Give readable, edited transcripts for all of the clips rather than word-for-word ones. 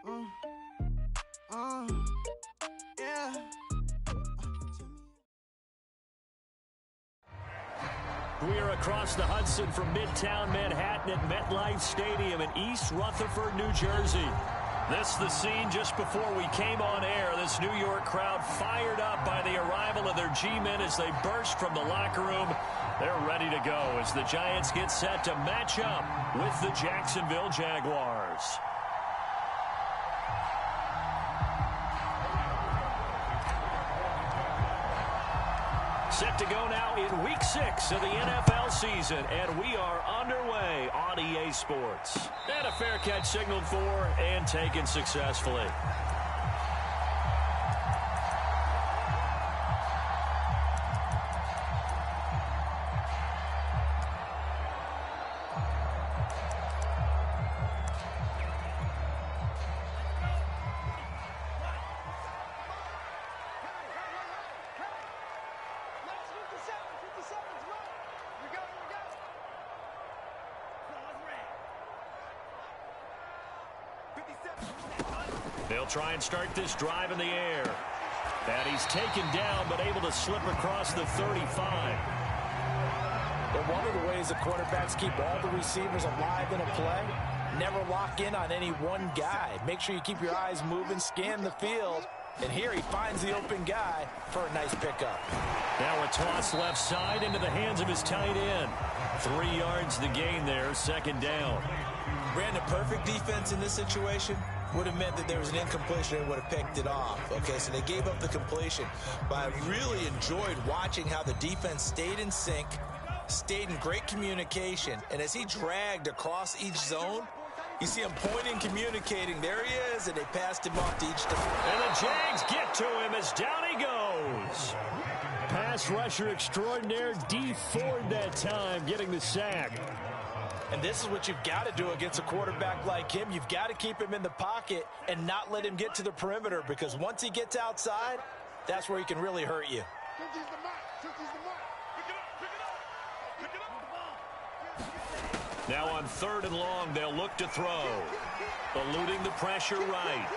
Yeah. We are across the Hudson from Midtown Manhattan at MetLife Stadium in East Rutherford, New Jersey. This is the scene just before we came on air. This New York crowd fired up by the arrival of their G-men as they burst from the locker room. They're ready to go as the Giants get set to match up with the Jacksonville Jaguars. Set to go now in Week 6 of the NFL season, and we are underway on EA Sports. And a fair catch signaled for and taken successfully. They'll try and start this drive in the air. And he's taken down, but able to slip across the 35. But one of the ways the quarterbacks keep all the receivers alive in a play, never lock in on any one guy. Make sure you keep your eyes moving, scan the field. And here he finds the open guy for a nice pickup. Now a toss left side into the hands of his tight end. 3 yards the gain there, second down. Brandon, perfect defense in this situation would have meant that there was an incompletion and would have picked it off. Okay, so they gave up the completion. But I really enjoyed watching how the defense stayed in sync, stayed in great communication, and as he dragged across each zone, you see him pointing, communicating. There he is, and they passed him off to each defense. And the Jags get to him as down he goes. Pass rusher extraordinaire, D Ford that time, getting the sack. And this is what you've got to do against a quarterback like him. You've got to keep him in the pocket and not let him get to the perimeter, because once he gets outside, that's where he can really hurt you. Now on 3rd and long, they'll look to throw. Eluding the pressure right.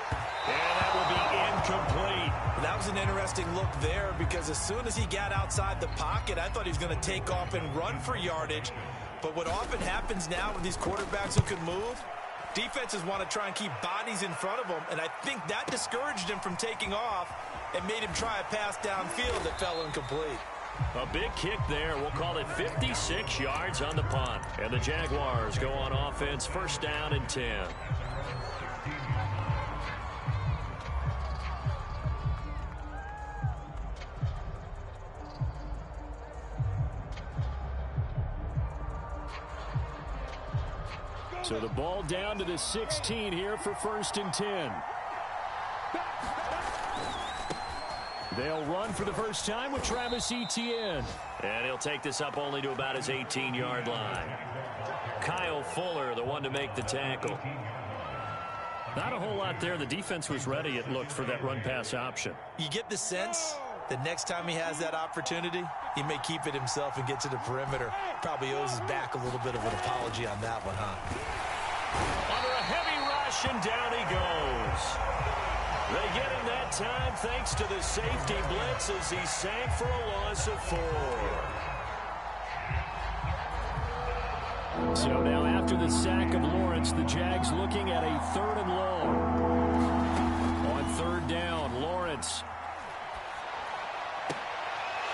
And that will be incomplete. That was an interesting look there, because as soon as he got outside the pocket, I thought he was going to take off and run for yardage. But what often happens now with these quarterbacks who can move, defenses want to try and keep bodies in front of them, and I think that discouraged him from taking off and made him try a pass downfield that fell incomplete. A big kick there. We'll call it 56 yards on the punt. And the Jaguars go on offense, 1st down and 10. So the ball down to the 16 here for 1st and 10. They'll run for the first time with Travis Etienne. And he'll take this up only to about his 18-yard line. Kyle Fuller, the one to make the tackle. Not a whole lot there. The defense was ready, it looked, for that run-pass option. You get the sense that next time he has that opportunity, he may keep it himself and get to the perimeter. Probably owes his back a little bit of an apology on that one, huh? Under a heavy rush, and down he goes. They get him that time thanks to the safety blitz as he sank for a loss of 4. So now after the sack of Lawrence, the Jags looking at a 3rd and long. On 3rd down, Lawrence.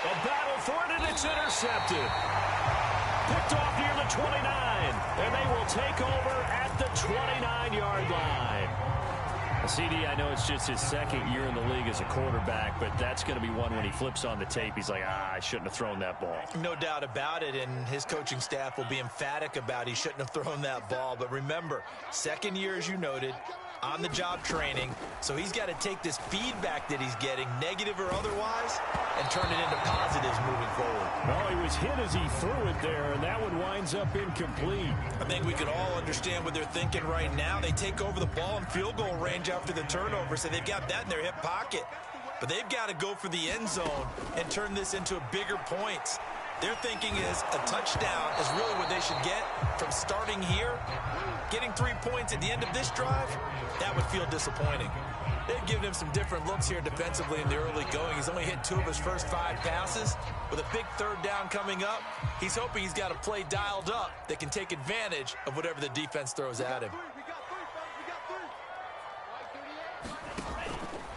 A battle for it, and it's intercepted. Picked off near the 29, and they will take over at the 29-yard line. CD, I know it's just his 2nd year in the league as a quarterback, but that's going to be one when he flips on the tape, he's like, I shouldn't have thrown that ball. No doubt about it, and his coaching staff will be emphatic about he shouldn't have thrown that ball. But remember, 2nd year, as you noted, on-the-job training, so he's got to take this feedback that he's getting, negative or otherwise, and turn it into positives moving forward. Well, he was hit as he threw it there, and that one winds up incomplete. I think we can all understand what they're thinking right now. They take over the ball in field goal range after the turnover, so they've got that in their hip pocket. But they've got to go for the end zone and turn this into a bigger points. Their thinking is a touchdown is really what they should get from starting here. Getting 3 points at the end of this drive, that would feel disappointing. They've given him some different looks here defensively in the early going. He's only hit 2 of his first 5 passes. With a big third down coming up, he's hoping he's got a play dialed up that can take advantage of whatever the defense throws at him.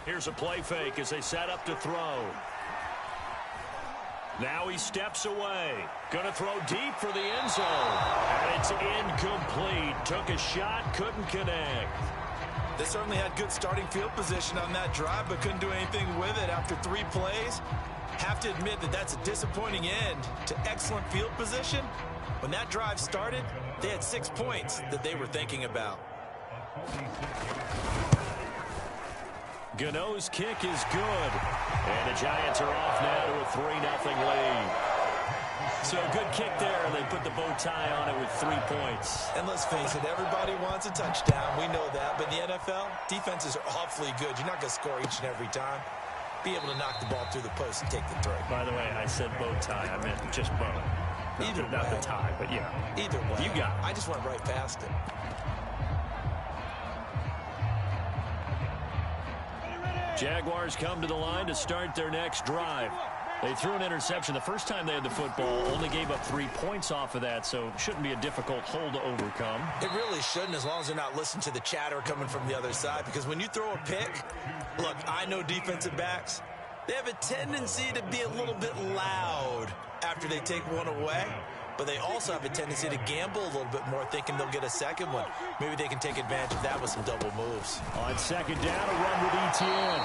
Here's a play fake as they set up to throw. Now he steps away. Going to throw deep for the end zone. And it's incomplete. Took a shot, couldn't connect. They certainly had good starting field position on that drive, but couldn't do anything with it after 3 plays. Have to admit that that's a disappointing end to excellent field position. When that drive started, they had 6 points that they were thinking about. Gano's kick is good. And the Giants are off now to a 3-0 lead. So a good kick there. They put the bow tie on it with 3 points. And let's face it, everybody wants a touchdown. We know that. But in the NFL, defenses are awfully good. You're not going to score each and every time. Be able to knock the ball through the post and take the throw. By the way, I said bow tie. I meant just bow. Not the tie, but yeah. Either way. You got it. I just went right past it. Jaguars come to the line to start their next drive. They threw an interception the first time they had the football, only gave up 3 points off of that, so it shouldn't be a difficult hole to overcome. It really shouldn't, as long as they're not listening to the chatter coming from the other side, because when you throw a pick, look, I know defensive backs, they have a tendency to be a little bit loud after they take one away, but they also have a tendency to gamble a little bit more, thinking they'll get a second one. Maybe they can take advantage of that with some double moves. On second down, a run with Etienne.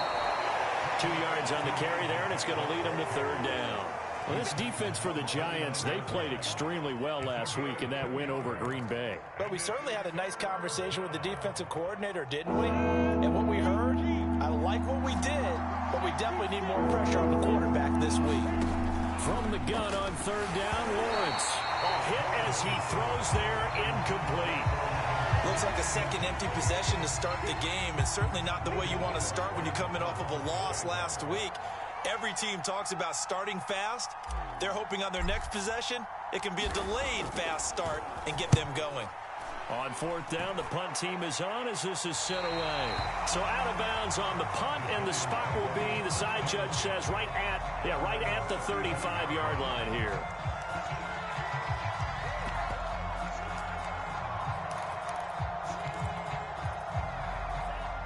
2 yards on the carry there, and it's going to lead them to third down. Well, this defense for the Giants, they played extremely well last week in that win over Green Bay. But we certainly had a nice conversation with the defensive coordinator, didn't we? And what we heard, I like what we did, but we definitely need more pressure on the quarterback this week. From the gun on third down, Lawrence. A hit as he throws there, incomplete. Looks like a second empty possession to start the game, and certainly not the way you want to start when you're coming off of a loss last week. Every team talks about starting fast. They're hoping on their next possession, it can be a delayed fast start and get them going. On fourth down, the punt team is on as this is sent away. So out of bounds on the punt, and the spot will be, the side judge says, right at the 35-yard line here.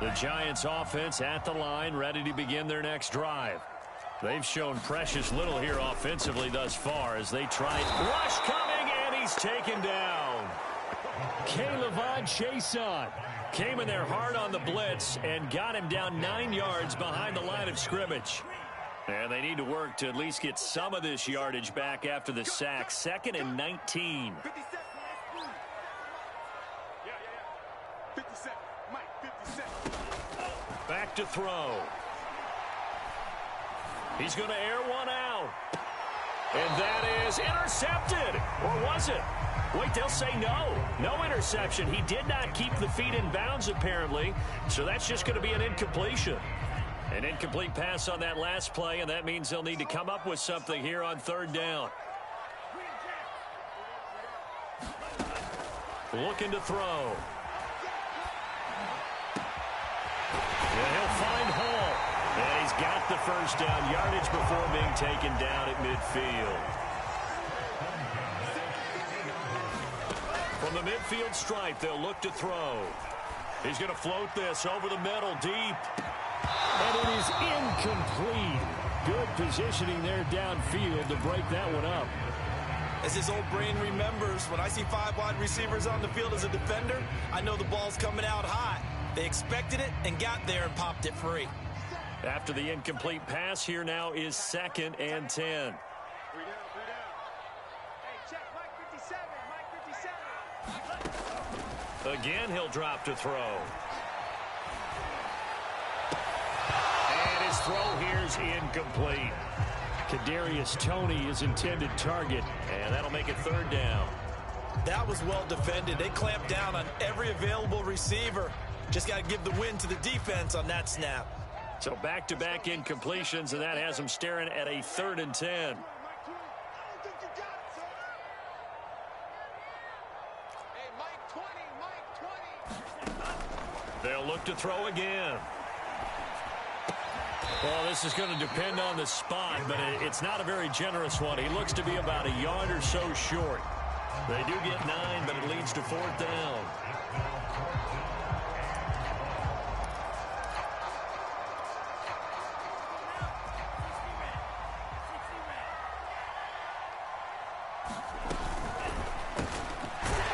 The Giants offense at the line, ready to begin their next drive. They've shown precious little here offensively thus far as they try. Rush coming, and he's taken down. K'Lavon Chaisson came in there hard on the blitz and got him down 9 yards behind the line of scrimmage. And they need to work to at least get some of this yardage back after the sack. 2nd and 19. Back to throw. He's going to air one out. And that is intercepted. Or was it? Wait, they'll say no. No interception. He did not keep the feet in bounds, apparently. So that's just going to be an incompletion. An incomplete pass on that last play, and that means they'll need to come up with something here on third down. Looking to throw. And he'll find Hall. And he's got the first down yardage before being taken down at midfield. From the midfield stripe, they'll look to throw. He's going to float this over the middle deep. And it is incomplete. Good positioning there downfield to break that one up. As his old brain remembers, when I see 5 wide receivers on the field as a defender, I know the ball's coming out hot. They expected it and got there and popped it free. After the incomplete pass, here now is 2nd and 10. Again, he'll drop to throw. And his throw here's incomplete. Kadarius Toney, his intended target, and that'll make it third down. That was well defended. They clamped down on every available receiver. Just got to give the win to the defense on that snap. So back-to-back incompletions, and that has them staring at a 3rd and 10. look to throw again. Well, this is going to depend on the spot, but it's not a very generous one. He looks to be about a yard or so short. They do get 9, but it leads to 4th down.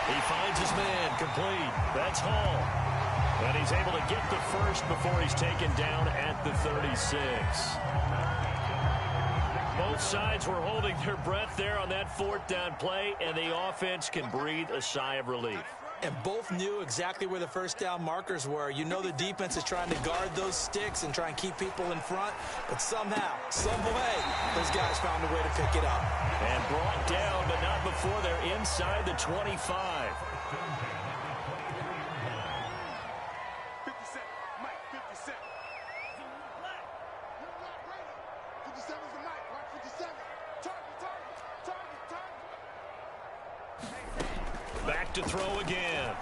He finds his man, complete. That's Hall. And he's able to get the first before he's taken down at the 36. Both sides were holding their breath there on that 4th down play, and the offense can breathe a sigh of relief. And both knew exactly where the first down markers were. You know the defense is trying to guard those sticks and try and keep people in front, but somehow, some way, those guys found a way to pick it up. And brought down, but not before they're inside the 25. Back to throw again.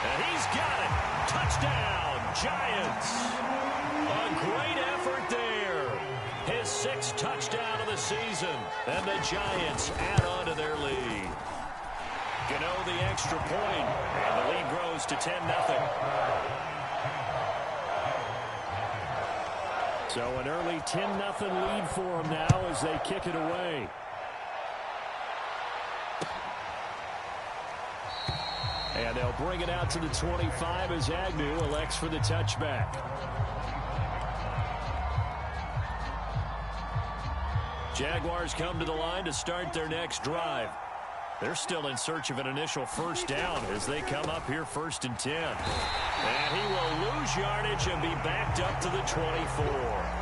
And he's got it. Touchdown, Giants. A great effort there. His 6th touchdown of the season. And the Giants add on to their lead. Gano the extra point, and the lead grows to 10-0. So an early 10-0 lead for them now as they kick it away. And they'll bring it out to the 25 as Agnew elects for the touchback. Jaguars come to the line to start their next drive. They're still in search of an initial first down as they come up here 1st and 10. And he will lose yardage and be backed up to the 24.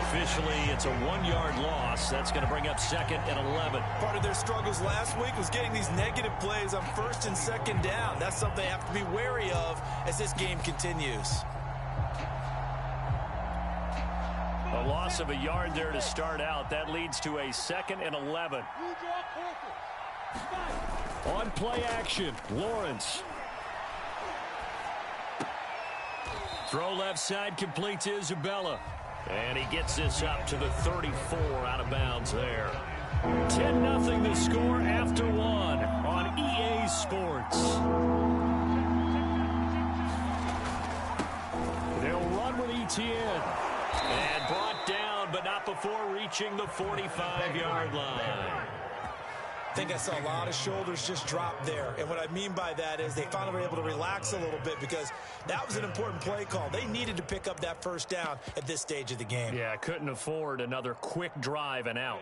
Officially, it's a 1-yard loss. That's going to bring up 2nd and 11. Part of their struggles last week was getting these negative plays on 1st and 2nd down. That's something they have to be wary of as this game continues. A loss of a yard there to start out. That leads to a 2nd and 11. On play action, Lawrence. Throw left side, complete to Isabella. And he gets this up to the 34 out of bounds there. 10-0 the score after 1 on EA Sports. They'll run with ETN. And brought down, but not before reaching the 45-yard line. I think I saw a lot of shoulders just drop there. And what I mean by that is they finally were able to relax a little bit because that was an important play call. They needed to pick up that first down at this stage of the game. Yeah, couldn't afford another quick drive and out.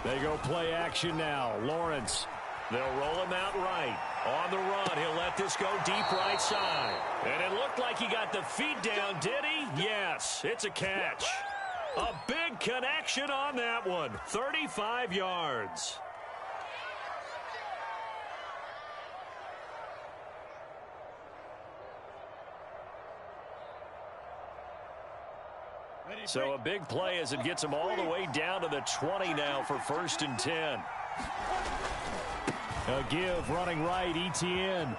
They go play action now. Lawrence. They'll roll him out right. On the run, he'll let this go deep right side. And it looked like he got the feet down, did he? Yes, it's a catch. A big connection on that one. 35 yards. So a big play as it gets him all the way down to the 20 now for 1st and 10. A give running right, ETN.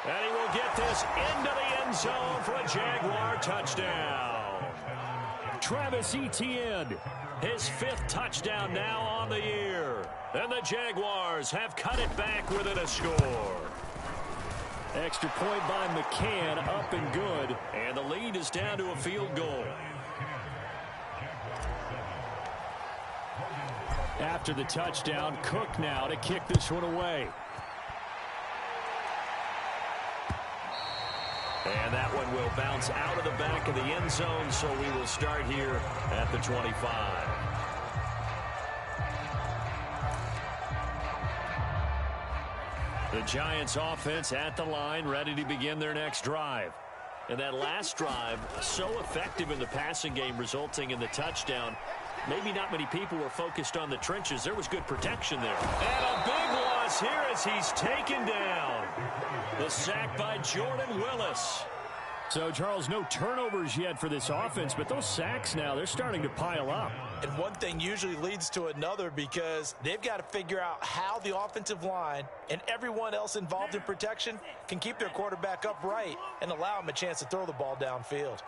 And he will get this into the end zone for a Jaguar touchdown. Travis Etienne, his 5th touchdown now on the year. And the Jaguars have cut it back within a score. Extra point by McCann, up and good. And the lead is down to a field goal. After the touchdown, Cook now to kick this one away. And that one will bounce out of the back of the end zone, so we will start here at the 25. The Giants offense at the line, ready to begin their next drive. And that last drive, so effective in the passing game, resulting in the touchdown. Maybe not many people were focused on the trenches. There was good protection there. And a big loss here as he's taken down. The sack by Jordan Willis. So, Charles, no turnovers yet for this offense, but those sacks now, they're starting to pile up. And one thing usually leads to another because they've got to figure out how the offensive line and everyone else involved in protection can keep their quarterback upright and allow him a chance to throw the ball downfield.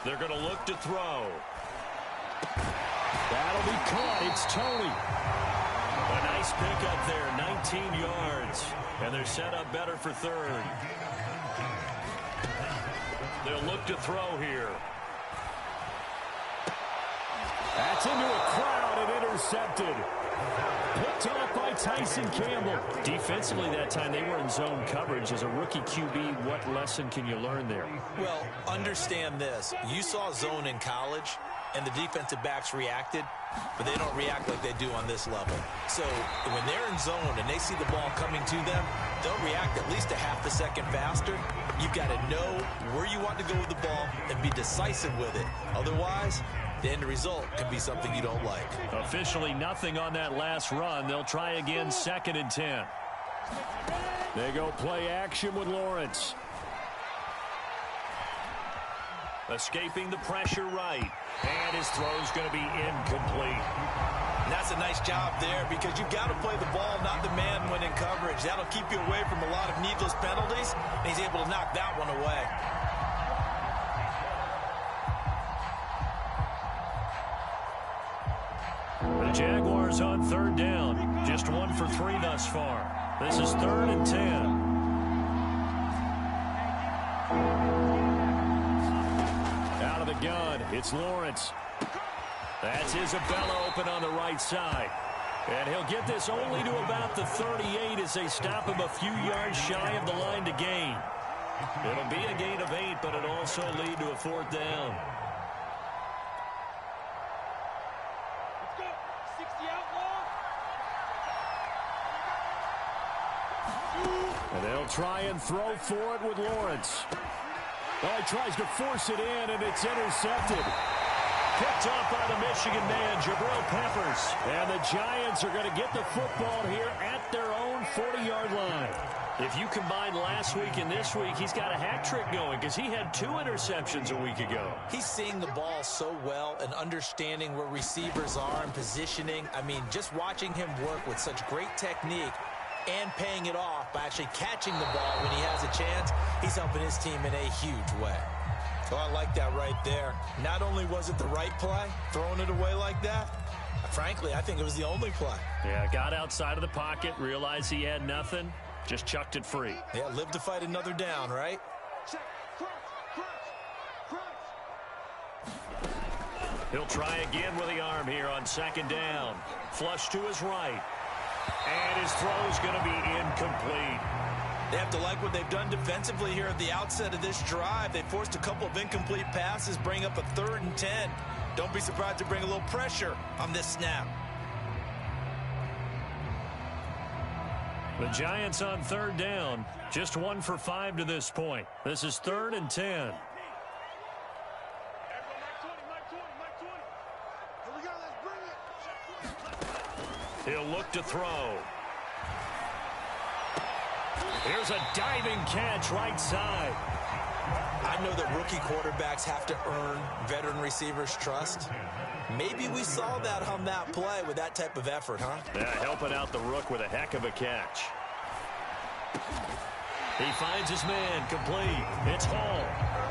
They're going to look to throw. That'll be caught. It's Tony. A nice pickup there, 19 yards. And they're set up better for third. They'll look to throw here. That's into a crowd and intercepted. Picked off by Tyson Campbell. Defensively that time, they were in zone coverage. As a rookie QB, what lesson can you learn there? Well, understand this. You saw zone in college, and the defensive backs reacted, but they don't react like they do on this level. So when they're in zone and they see the ball coming to them, they'll react at least a half a second faster. You've got to know where you want to go with the ball and be decisive with it. Otherwise, the end result can be something you don't like. Officially nothing on that last run. They'll try again, 2nd and 10. They go play action with Lawrence. Escaping the pressure right. And his throw's going to be incomplete. And that's a nice job there because you've got to play the ball, not the man when in coverage. That'll keep you away from a lot of needless penalties, and he's able to knock that one away. The Jaguars on 3rd down. Just 1 for 3 thus far. This is 3rd and 10. Out of the gun, it's Lawrence. That's Isabella open on the right side. And he'll get this only to about the 38 as they stop him a few yards shy of the line to gain. It'll be a gain of 8, but it'll also lead to a 4th down. And they'll try and throw for it with Lawrence. Oh, he tries to force it in, and it's intercepted. Picked off by the Michigan man, Jabril Peppers. And the Giants are going to get the football here at their own 40-yard line. If you combine last week and this week, he's got a hat trick going because he had 2 interceptions a week ago. He's seeing the ball so well and understanding where receivers are and positioning. I mean, just watching him work with such great technique and paying it off by actually catching the ball when he has a chance, he's helping his team in a huge way. So I like that right there. Not only was it the right play, throwing it away like that, frankly, I think it was the only play. Yeah, got outside of the pocket, realized he had nothing, just chucked it free. Yeah, live to fight another down, right? He'll try again with the arm here on 2nd down. Flush to his right. And his throw's going to be incomplete. They have to like what they've done defensively here at the outset of this drive. They forced a couple of incomplete passes, bring up a 3rd and 10. Don't be surprised to bring a little pressure on this snap. The Giants on 3rd down. Just 1 for 5 to this point. This is 3rd and 10. He'll look to throw. Here's a diving catch right side. I know that rookie quarterbacks have to earn veteran receivers' trust. Maybe we saw that on that play with that type of effort, huh? Yeah, helping out the rook with a heck of a catch. He finds his man complete. It's Hall.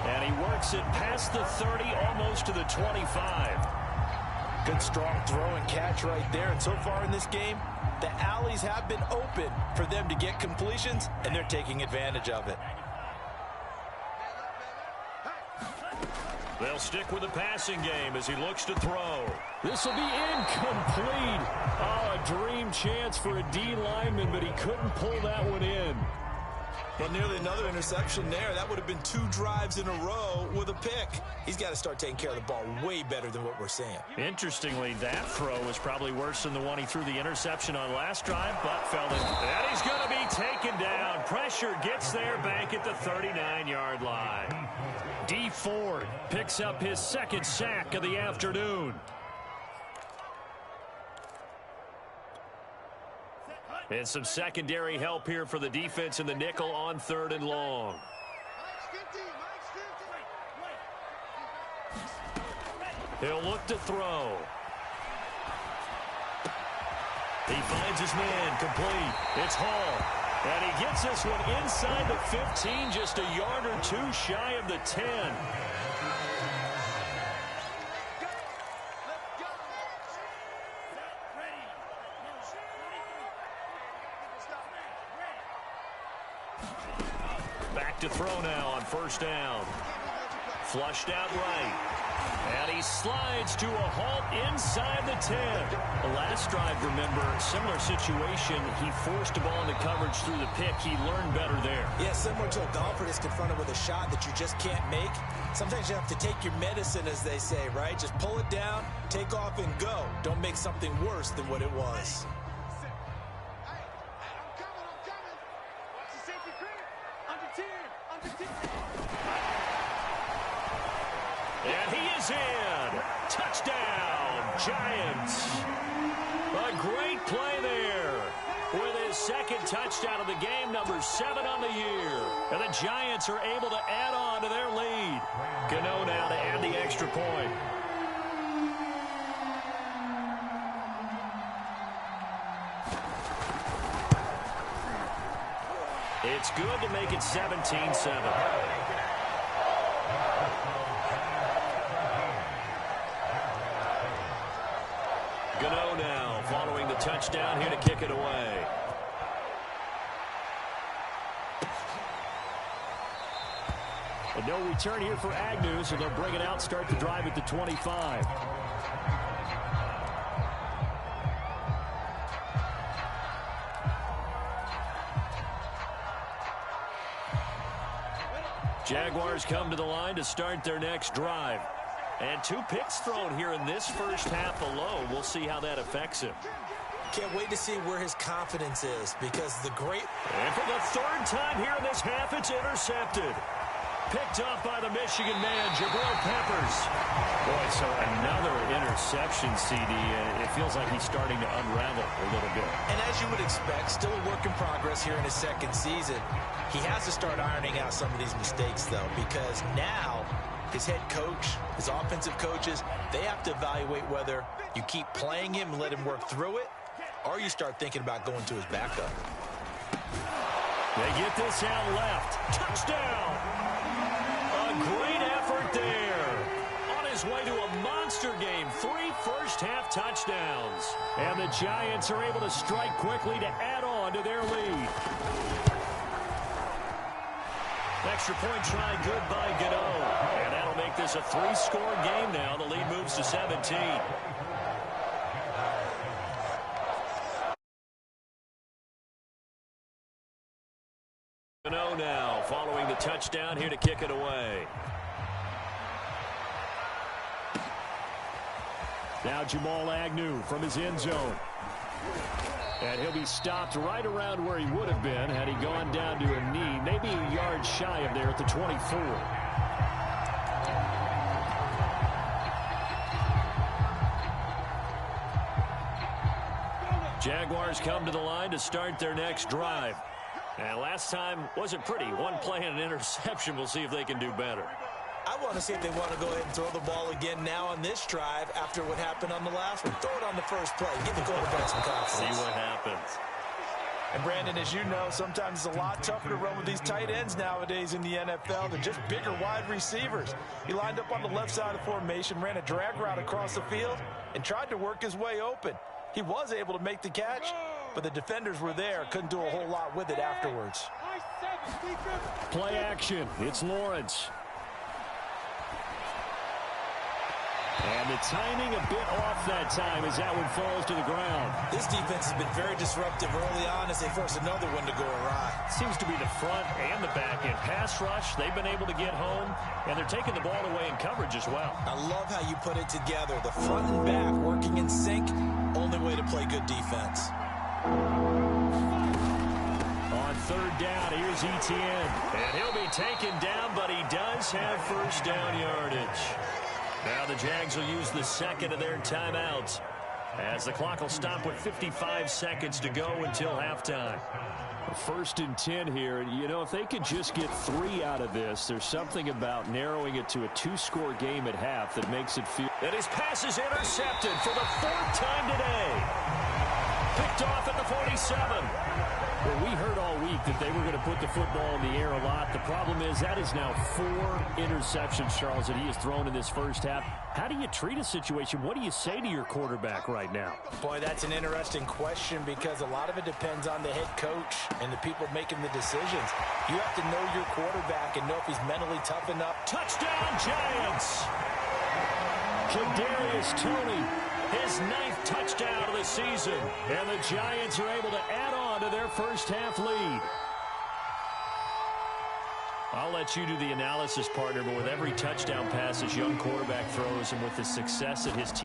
And he works it past the 30, almost to the 25. Good strong throw and catch right there. And so far in this game, the alleys have been open for them to get completions, and they're taking advantage of it. They'll stick with the passing game as he looks to throw. This will be incomplete. Oh, a dream chance for a D lineman, but he couldn't pull that one in. Well, nearly another interception there. That would have been 2 drives in a row with a pick. He's got to start taking care of the ball way better than what we're seeing. Interestingly, that throw was probably worse than the one he threw the interception on last drive, but fell in. And he's going to be taken down. Pressure gets there back at the 39-yard line. D. Ford picks up his 2nd sack of the afternoon. And some secondary help here for the defense in the nickel on 3rd and long. He'll look to throw. He finds his man, complete. It's Hall. And he gets this one inside the 15, just a yard or two shy of the 10. Back to throw now on 1st down. Flushed out right. And he slides to a halt inside the 10. The last drive, remember, similar situation. He forced the ball into coverage through the pick. He learned better there. Yeah, similar to a golfer that's confronted with a shot that you just can't make. Sometimes you have to take your medicine, as they say, right? Just pull it down, take off, and go. Don't make something worse than what it was. And he is in. Touchdown, Giants. A great play there with his 2nd touchdown of the game, number 7 on the year. And the Giants are able to add on to their lead. Gano now to add the extra point. It's good to make it 17-7. Gano now following the touchdown here to kick it away. And no return here for Agnew, so they'll bring it out, start the drive at the 25. Jaguars come to the line to start their next drive. And 2 picks thrown here in this first half alone. We'll see how that affects him. Can't wait to see where his confidence is, because the great... And for the 3rd time here in this half, it's intercepted. Picked up by the Michigan man, Jabril Peppers. Boy, so another interception, CD. It feels like he's starting to unravel a little bit. And as you would expect, still a work in progress here in his 2nd season. He has to start ironing out some of these mistakes, though, because now his head coach, his offensive coaches, they have to evaluate whether you keep playing him and let him work through it, or you start thinking about going to his backup. They get this out left. Touchdown! A great effort there. On his way to a monster game. 3 first-half touchdowns. And the Giants are able to strike quickly to add on to their lead. Extra point try good by Gano. And that'll make this a 3-score game now. The lead moves to 17. Gano now following the touchdown here to kick it away. Now Jamal Agnew from his end zone. And he'll be stopped right around where he would have been had he gone down to a knee, maybe a yard shy of there at the 24. Jaguars come to the line to start their next drive. And last time wasn't pretty. One play and an interception. We'll see if they can do better. I want to see if they want to go ahead and throw the ball again now on this drive after what happened on the last one. Throw it on the first play. Give the quarterback some confidence. See what happens. And, Brandon, as you know, sometimes it's a lot tougher to run with these tight ends nowadays in the NFL. They're just bigger wide receivers. He lined up on the left side of the formation, ran a drag route across the field, and tried to work his way open. He was able to make the catch, but the defenders were there. Couldn't do a whole lot with it afterwards. Play action. It's Lawrence. And the timing a bit off that time as that one falls to the ground. This defense has been very disruptive early on as they force another one to go awry. Seems to be the front and the back end. Pass rush, they've been able to get home, and they're taking the ball away in coverage as well. I love how you put it together. The front and back working in sync, only way to play good defense. On 3rd down, here's Etienne. And he'll be taken down, but he does have first down yardage. Now the Jags will use the second of their timeouts. as the clock will stop with 55 seconds to go until halftime. 1st and 10 here. You know, if they could just get 3 out of this, there's something about narrowing it to a 2-score game at half that makes it feel. And his pass is intercepted for the 4th time today. Picked off at the 47. Well, we heard all week that they were going to put the football in the air a lot. The problem is that is now 4 interceptions, Charles, that he has thrown in this first half. How do you treat a situation? What do you say to your quarterback right now? Boy, that's an interesting question because a lot of it depends on the head coach and the people making the decisions. You have to know your quarterback and know if he's mentally tough enough. Touchdown, Giants! Kadarius Toney, his 9th touchdown of the season. And the Giants are able to add on to their first half lead. I'll let you do the analysis, partner, but with every touchdown pass this young quarterback throws and with the success that his team